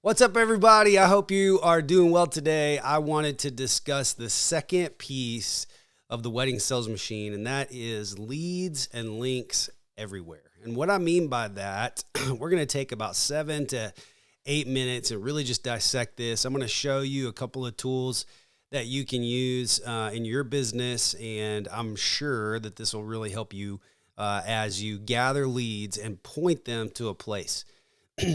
What's up, everybody? I hope you are doing well today. I wanted to discuss the second piece of the wedding sales machine, and that is leads and links everywhere. And what I mean by that, we're going to take about 7 to 8 minutes and really just dissect this. I'm going to show you a couple of tools that you can use in your business, and I'm sure that this will really help you as you gather leads and point them to a place.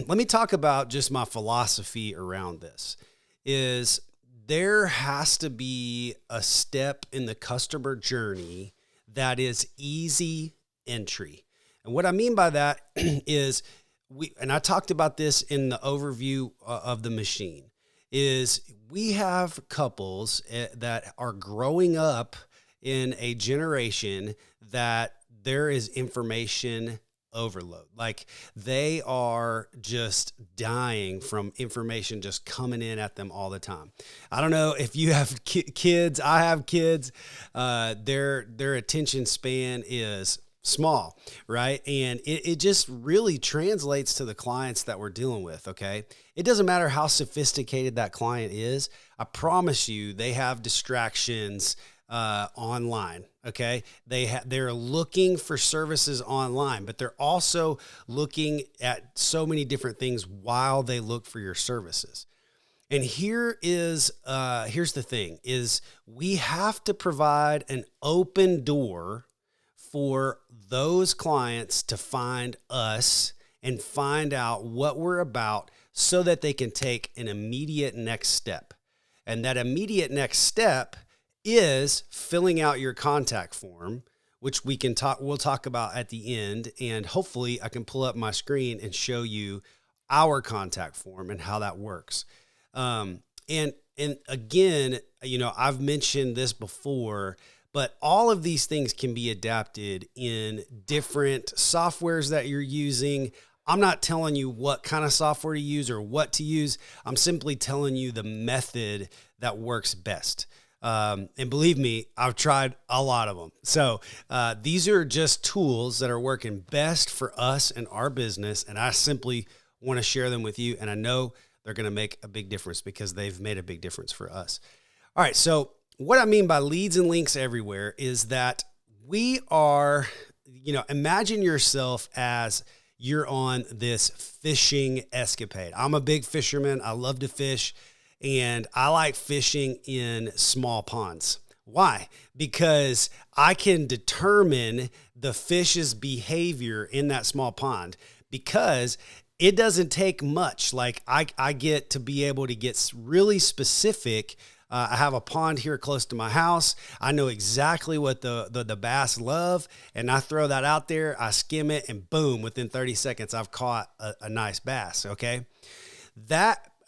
Let me talk about just my philosophy around this. Is there has to be a step in the customer journey that is easy entry. And what I mean by that is and I talked about this in the overview of the machine, is we have couples that are growing up in a generation that there is information overload. Like they are just dying from information just coming in at them all the time. I don't know if you have kids. I have kids. Their attention span is small, right? And it just really translates to the clients that we're dealing with, okay? It doesn't matter how sophisticated that client is. I promise you they have distractions online. Okay. They're looking for services online, but they're also looking at so many different things while they look for your services. And here's the thing is we have to provide an open door for those clients to find us and find out what we're about so that they can take an immediate next step. And that immediate next step is filling out your contact form, which we'll talk about at the end. And hopefully I can pull up my screen and show you our contact form and how that works. And again, I've mentioned this before, but all of these things can be adapted in different softwares that you're using. I'm not telling you what kind of software to use or what to use. I'm simply telling you the method that works best. And believe me, I've tried a lot of them. So these are just tools that are working best for us and our business. And I simply want to share them with you. And I know they're going to make a big difference because they've made a big difference for us. All right. So what I mean by leads and links everywhere is that we are, imagine yourself as you're on this fishing escapade. I'm a big fisherman. I love to fish. And I like fishing in small ponds. Why? Because I can determine the fish's behavior in that small pond because it doesn't take much. Like I get to be able to get really specific. I have a pond here close to my house. I know exactly what the bass love, and I throw that out there. I skim it, and boom, within 30 seconds, I've caught a nice bass, okay?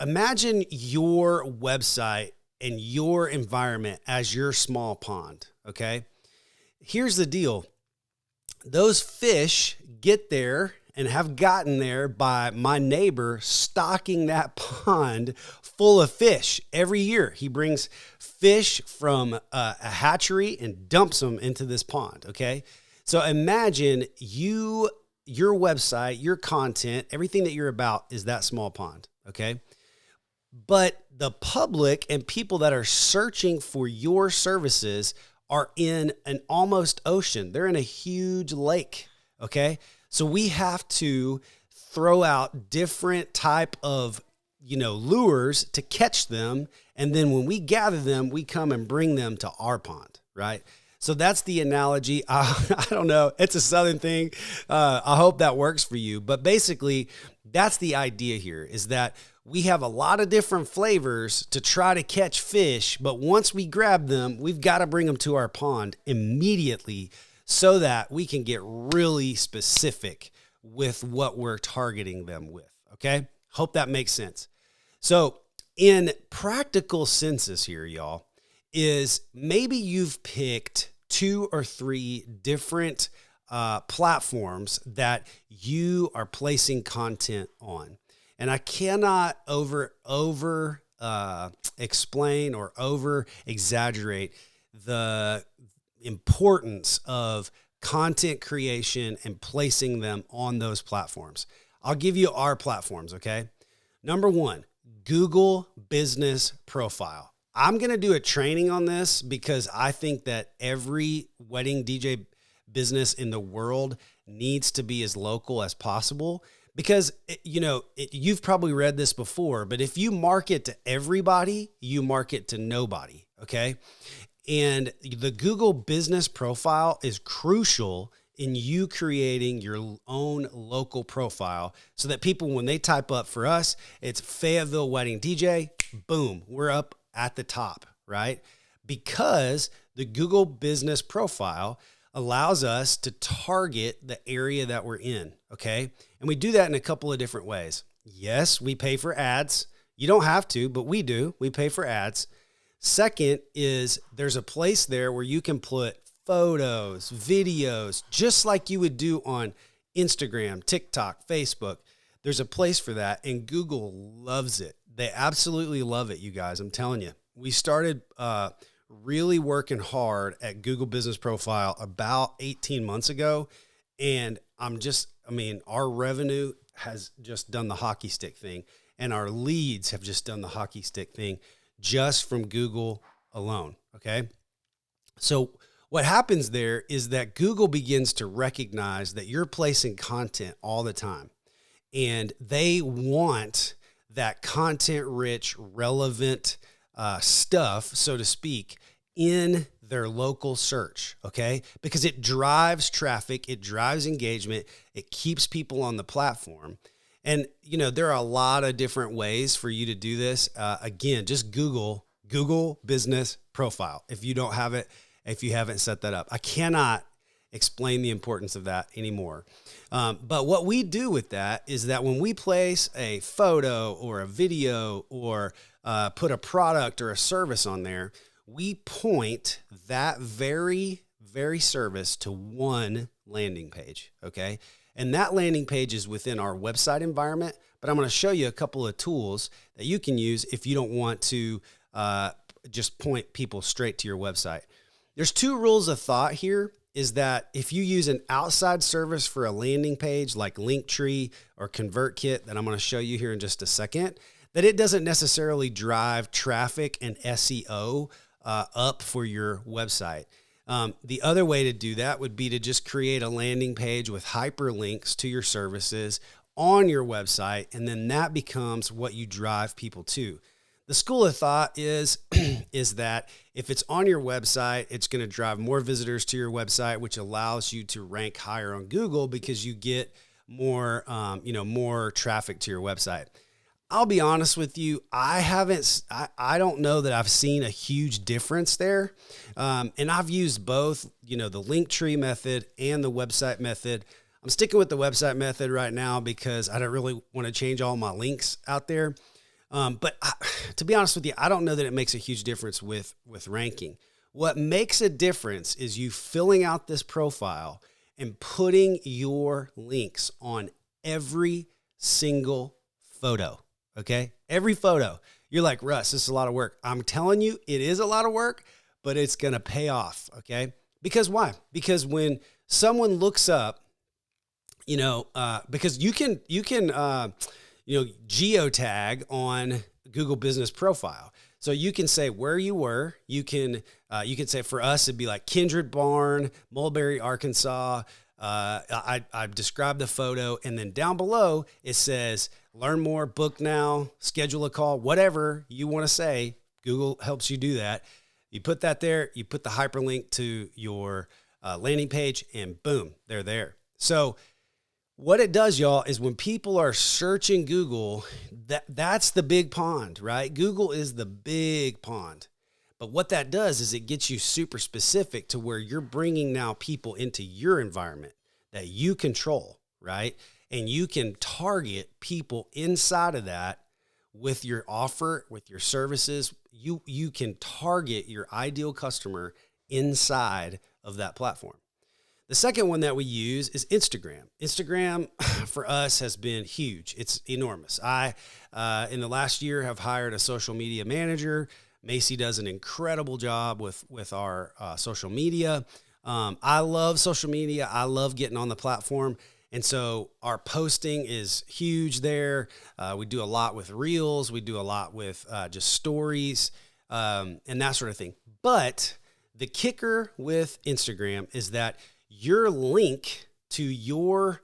Imagine your website and your environment as your small pond, okay? Here's the deal. Those fish get there and have gotten there by my neighbor stocking that pond full of fish every year. He brings fish from a hatchery and dumps them into this pond, okay? So imagine your website, your content, everything that you're about is that small pond, okay? But the public and people that are searching for your services are in an almost ocean. They're in a huge lake, okay? So we have to throw out different type of, lures to catch them. And then when we gather them, we come and bring them to our pond, right? So that's the analogy. I don't know. It's a Southern thing. I hope that works for you. But basically, that's the idea here is that we have a lot of different flavors to try to catch fish, but once we grab them, we've got to bring them to our pond immediately so that we can get really specific with what we're targeting them with, okay? Hope that makes sense. So in practical senses here, y'all, is maybe you've picked 2 or 3 different platforms that you are placing content on. And I cannot over explain or over exaggerate the importance of content creation and placing them on those platforms. I'll give you our platforms, okay? Number one, Google Business Profile. I'm going to do a training on this because I think that every wedding DJ business in the world needs to be as local as possible. Because, you've probably read this before, but if you market to everybody, you market to nobody, okay? And the Google Business Profile is crucial in you creating your own local profile so that people, when they type up for us, it's Fayetteville Wedding DJ, boom, we're up at the top, right? Because the Google Business Profile allows us to target the area that we're in, okay? And we do that in a couple of different ways. Yes, we pay for ads. You don't have to, but we do. We pay for ads. Second is there's a place there where you can put photos, videos, just like you would do on Instagram, TikTok, Facebook. There's a place for that, and Google loves it. They absolutely love it, you guys. I'm telling you. We started really working hard at Google Business Profile about 18 months ago. And our revenue has just done the hockey stick thing, and our leads have just done the hockey stick thing just from Google alone. Okay. So what happens there is that Google begins to recognize that you're placing content all the time, and they want that content rich, relevant stuff, so to speak, in their local search, okay? Because it drives traffic, it drives engagement, it keeps people on the platform. And, there are a lot of different ways for you to do this. Again, just Google Business Profile if you don't have it, if you haven't set that up. I cannot explain the importance of that anymore. But what we do with that is that when we place a photo or a video or put a product or a service on there, we point that very, very service to one landing page, okay? And that landing page is within our website environment, but I'm going to show you a couple of tools that you can use if you don't want to just point people straight to your website. There's two rules of thought here. Is that if you use an outside service for a landing page like Linktree or ConvertKit that I'm going to show you here in just a second, that it doesn't necessarily drive traffic and SEO up for your website. The other way to do that would be to just create a landing page with hyperlinks to your services on your website, and then that becomes what you drive people to. The school of thought is that if it's on your website, it's going to drive more visitors to your website, which allows you to rank higher on Google because you get more, more traffic to your website. I'll be honest with you. I don't know that I've seen a huge difference there. And I've used both, the Linktree method and the website method. I'm sticking with the website method right now because I don't really want to change all my links out there. But to be honest with you, I don't know that it makes a huge difference with ranking. What makes a difference is you filling out this profile and putting your links on every single photo, okay? Every photo. You're like, Russ, this is a lot of work. I'm telling you, it is a lot of work, but it's going to pay off, okay? Because why? Because when someone looks up, because you can geotag on Google Business Profile. So you can say where you were. You can say for us, it'd be like Kindred Barn, Mulberry, Arkansas. I described the photo, and then down below it says learn more, book now, schedule a call, whatever you want to say. Google helps you do that. You put that there, you put the hyperlink to your landing page, and boom, they're there. So what it does, y'all, is when people are searching Google, that's the big pond, right? Google is the big pond. But what that does is it gets you super specific to where you're bringing now people into your environment that you control, right? And you can target people inside of that with your offer, with your services. You can target your ideal customer inside of that platform. The second one that we use is Instagram. Instagram for us has been huge. It's enormous. I, in the last year, have hired a social media manager. Macy does an incredible job with our social media. I love social media. I love getting on the platform. And so our posting is huge there. We do a lot with reels. We do a lot with just stories and that sort of thing. But the kicker with Instagram is that your link to your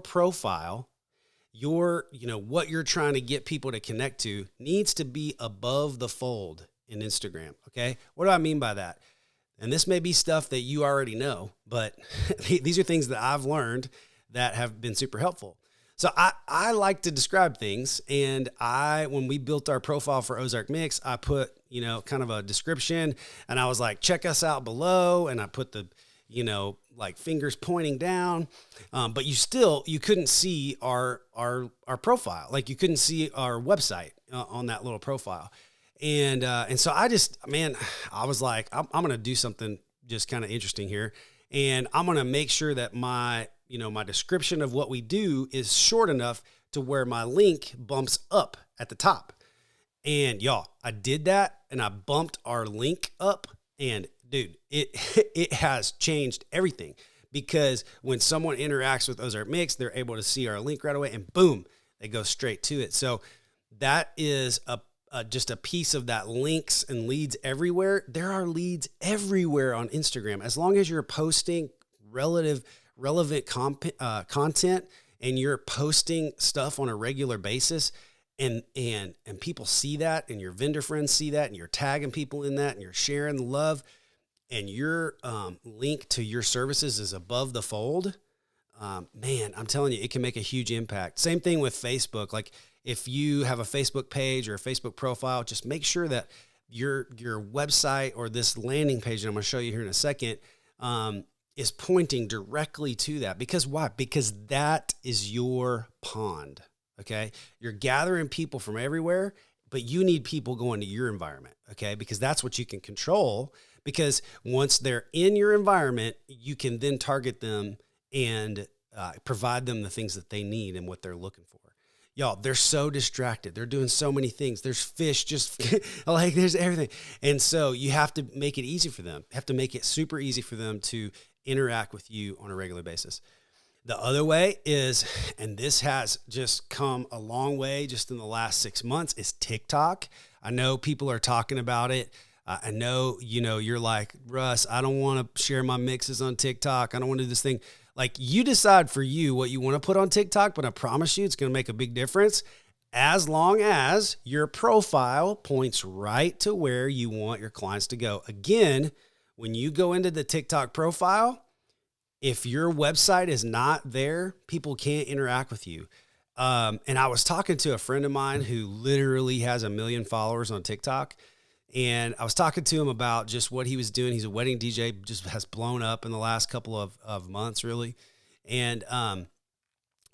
profile, what you're trying to get people to connect to needs to be above the fold in Instagram. Okay. What do I mean by that? And this may be stuff that you already know, but these are things that I've learned that have been super helpful. So I like to describe things. And when we built our profile for Ozark Mix, I put, kind of a description, and I was like, check us out below. And I put the, like fingers pointing down. But you couldn't see our profile. Like you couldn't see our website on that little profile. And so I was like, I'm going to do something just kind of interesting here. And I'm going to make sure that my description of what we do is short enough to where my link bumps up at the top. And y'all, I did that and I bumped our link up, and dude, it has changed everything, because when someone interacts with Ozark Mix, they're able to see our link right away, and boom, they go straight to it. So that is just a piece of that links and leads everywhere. There are leads everywhere on Instagram. As long as you're posting relevant content and you're posting stuff on a regular basis, and people see that, and your vendor friends see that, and you're tagging people in that, and you're sharing the love, and your link to your services is above the fold, man, I'm telling you, it can make a huge impact. Same thing with Facebook. Like, if you have a Facebook page or a Facebook profile, just make sure that your website or this landing page that I'm going to show you here in a second is pointing directly to that. Because why? Because that is your pond, okay? You're gathering people from everywhere, but you need people going to your environment, okay? Because that's what you can control, because once they're in your environment, you can then target them and provide them the things that they need and what they're looking for. Y'all, they're so distracted. They're doing so many things. There's fish, just like there's everything. And so you have to make it easy for them. You have to make it super easy for them to interact with you on a regular basis. The other way is, and this has just come a long way just in the last 6 months, is TikTok. I know people are talking about it. I know, you're like, Russ, I don't want to share my mixes on TikTok. I don't want to do this thing. Like, you decide for you what you want to put on TikTok, but I promise you it's going to make a big difference as long as your profile points right to where you want your clients to go. Again, when you go into the TikTok profile, if your website is not there, people can't interact with you. And I was talking to a friend of mine who literally has 1 million followers on TikTok. And I was talking to him about just what he was doing. He's a wedding DJ, just has blown up in the last couple of months, really. And, I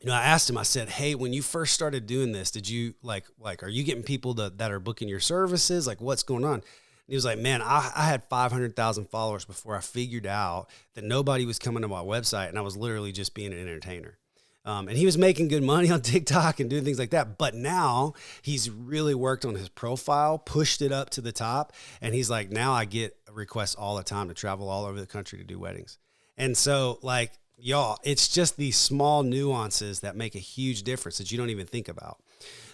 asked him, I said, hey, when you first started doing this, did you like, are you getting people that are booking your services? Like, what's going on? And he was like, man, I had 500,000 followers before I figured out that nobody was coming to my website, and I was literally just being an entertainer. And he was making good money on TikTok and doing things like that. But now he's really worked on his profile, pushed it up to the top. And he's like, now I get requests all the time to travel all over the country to do weddings. And so, like, y'all, it's just these small nuances that make a huge difference that you don't even think about.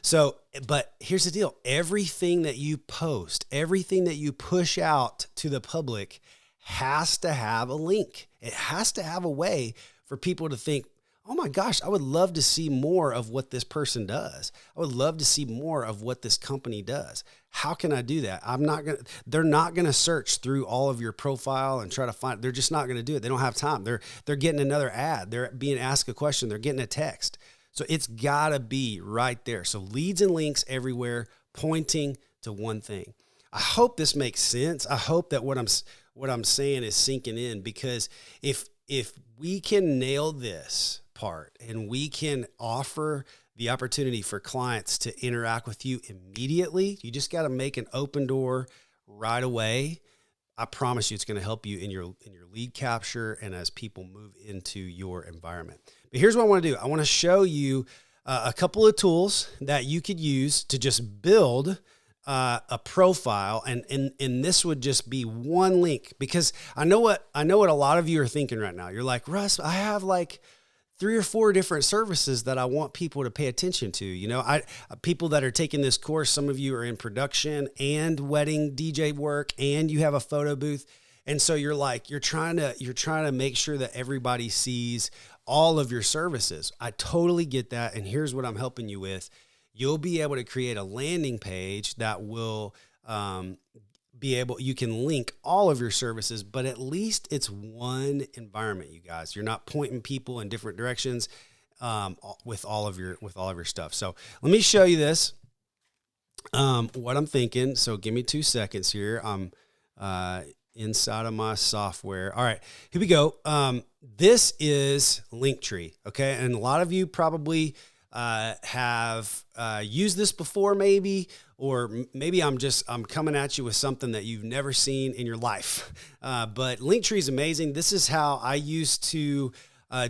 So, but here's the deal. Everything that you post, everything that you push out to the public has to have a link. It has to have a way for people to think, oh my gosh, I would love to see more of what this person does. I would love to see more of what this company does. How can I do that? They're not going to search through all of your profile and try to find, they're just not going to do it. They don't have time. They're getting another ad. They're being asked a question. They're getting a text. So it's gotta be right there. So leads and links everywhere, pointing to one thing. I hope this makes sense. I hope that what I'm saying is sinking in, because if we can nail this part and we can offer the opportunity for clients to interact with you immediately, you just got to make an open door right away. I promise you it's going to help you in your lead capture and as people move into your environment. But here's what I want to do. I want to show you a couple of tools that you could use to just build a profile, and this would just be one link, because I know what a lot of you are thinking right now. You're like, Russ, I have like 3 or 4 different services that I want people to pay attention to. You know, people that are taking this course, some of you are in production and wedding DJ work, and you have a photo booth. And so you're trying to make sure that everybody sees all of your services. I totally get that. And here's what I'm helping you with. You'll be able to create a landing page that will, you can link all of your services, but at least it's one environment, you guys. You're not pointing people in different directions with all of your stuff. So let me show you this, what I'm thinking. So give me 2 seconds here. I'm inside of my software. All right, here we go. This is Linktree, okay? And a lot of you probably have used this before, maybe, or maybe I'm coming at you with something that you've never seen in your life. But Linktree is amazing. This is how I used to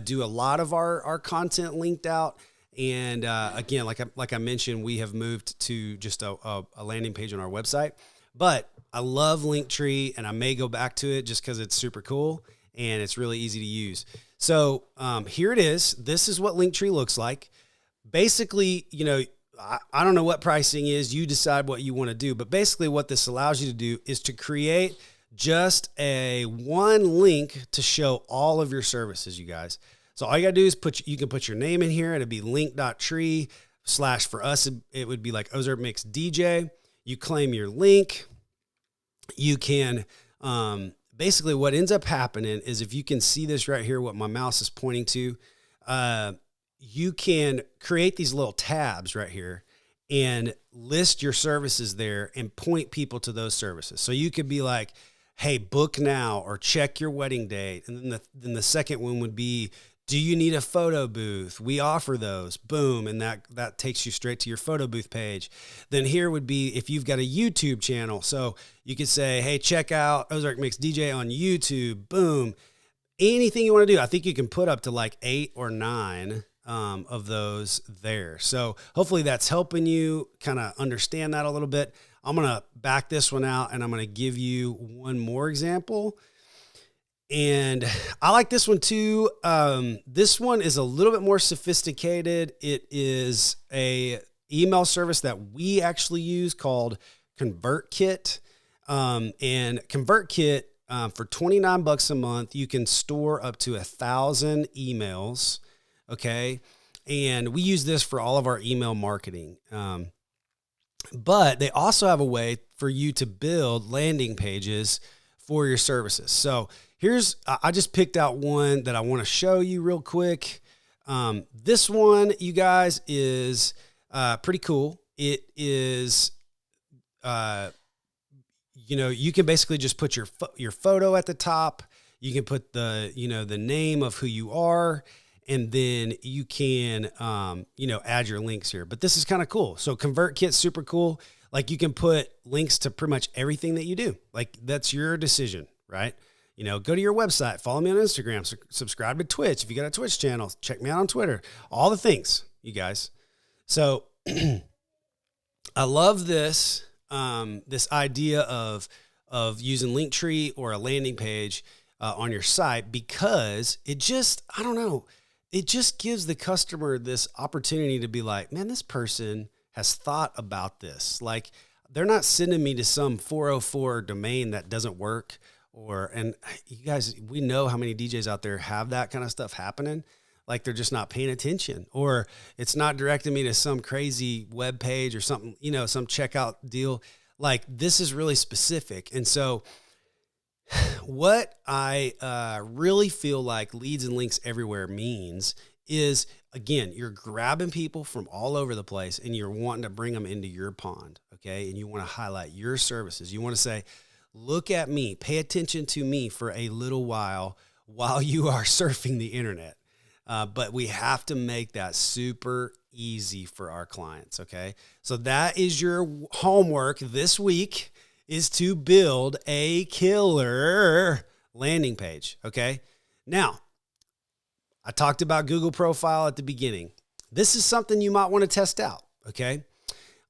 do a lot of our content linked out. And again, like I mentioned, we have moved to just a landing page on our website. But I love Linktree, and I may go back to it just because it's super cool and it's really easy to use. So here it is. This is what Linktree looks like. Basically, you know, I don't know what pricing is. You decide what you want to do. But basically what this allows you to do is to create just one link to show all of your services, you guys. So all you got to do is you can put your name in here. It'll be link.tree/ for us, it would be like Ozark Mix DJ. You claim your link. You can, basically what ends up happening is, if you can see this right here, what my mouse is pointing to, you can create these little tabs right here and list your services there and point people to those services. So you could be like, hey, book now, or check your wedding date. And then the second one would be, do you need a photo booth? We offer those. Boom. And that takes you straight to your photo booth page. Then here would be if you've got a YouTube channel. So you could say, hey, check out Ozark Mix DJ on YouTube. Boom. Anything you want to do. I think you can put up to like 8 or 9 of those there. So hopefully that's helping you kind of understand that a little bit. I'm going to back this one out, and I'm going to give you one more example. And I like this one too. This one is a little bit more sophisticated. It is a email service that we actually use called ConvertKit. And ConvertKit, for $29 a month, you can store up to 1,000 emails. Okay. And we use this for all of our email marketing. But they also have a way for you to build landing pages for your services. So I just picked out one that I want to show you real quick. This one, you guys, is pretty cool. It is, you can basically just put your photo at the top. You can put the name of who you are, and then you can, add your links here. But this is kind of cool. So ConvertKit's super cool. Like, you can put links to pretty much everything that you do. Like, that's your decision, right? Go to your website, follow me on Instagram, subscribe to Twitch. If you got a Twitch channel, check me out on Twitter, all the things, you guys. So I love this, this idea of using Linktree or a landing page on your site, because it just gives the customer this opportunity to be like, man, this person has thought about this. Like, they're not sending me to some 404 domain that doesn't work. And you guys, we know how many DJs out there have that kind of stuff happening. Like, they're just not paying attention, or it's not directing me to some crazy web page or something, some checkout deal. Like, this is really specific. And so what I really feel like Leads and Links Everywhere means is, again, you're grabbing people from all over the place and you're wanting to bring them into your pond. Okay. And you want to highlight your services. You want to say, look at me, pay attention to me for a little while you are surfing the internet. But we have to make that super easy for our clients. Okay. So that is your homework this week, is to build a killer landing page. Okay. Now, I talked about Google profile at the beginning. This is something you might want to test out. Okay.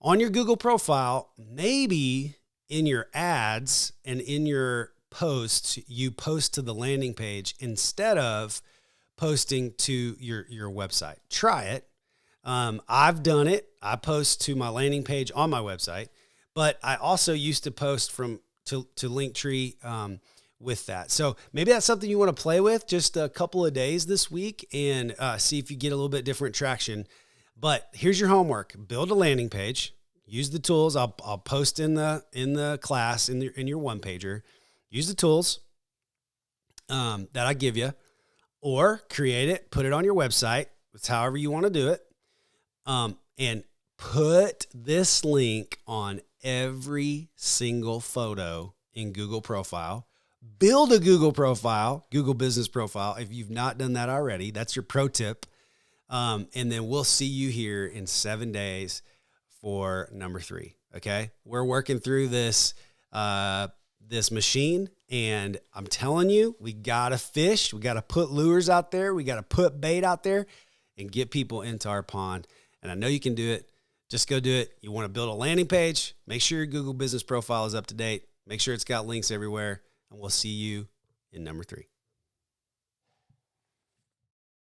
On your Google profile, maybe in your ads and in your posts, you post to the landing page instead of posting to your website. Try it. I've done it. I post to my landing page on my website, but I also used to post to Linktree with that. So maybe that's something you want to play with just a couple of days this week and see if you get a little bit different traction. But here's your homework: build a landing page. Use the tools. I'll post in the class in your one pager. Use the tools that I give you, or create it, put it on your website. It's however you want to do it. And put this link on every single photo in Google Profile. Build a Google profile, Google Business Profile. If you've not done that already, that's your pro tip. And then we'll see you here in 7 days for number 3. Okay. We're working through this machine, and I'm telling you, we got to fish. We got to put lures out there. We got to put bait out there and get people into our pond. And I know you can do it. Just go do it. You want to build a landing page. Make sure your Google Business Profile is up to date. Make sure it's got links everywhere. And we'll see you in number 3.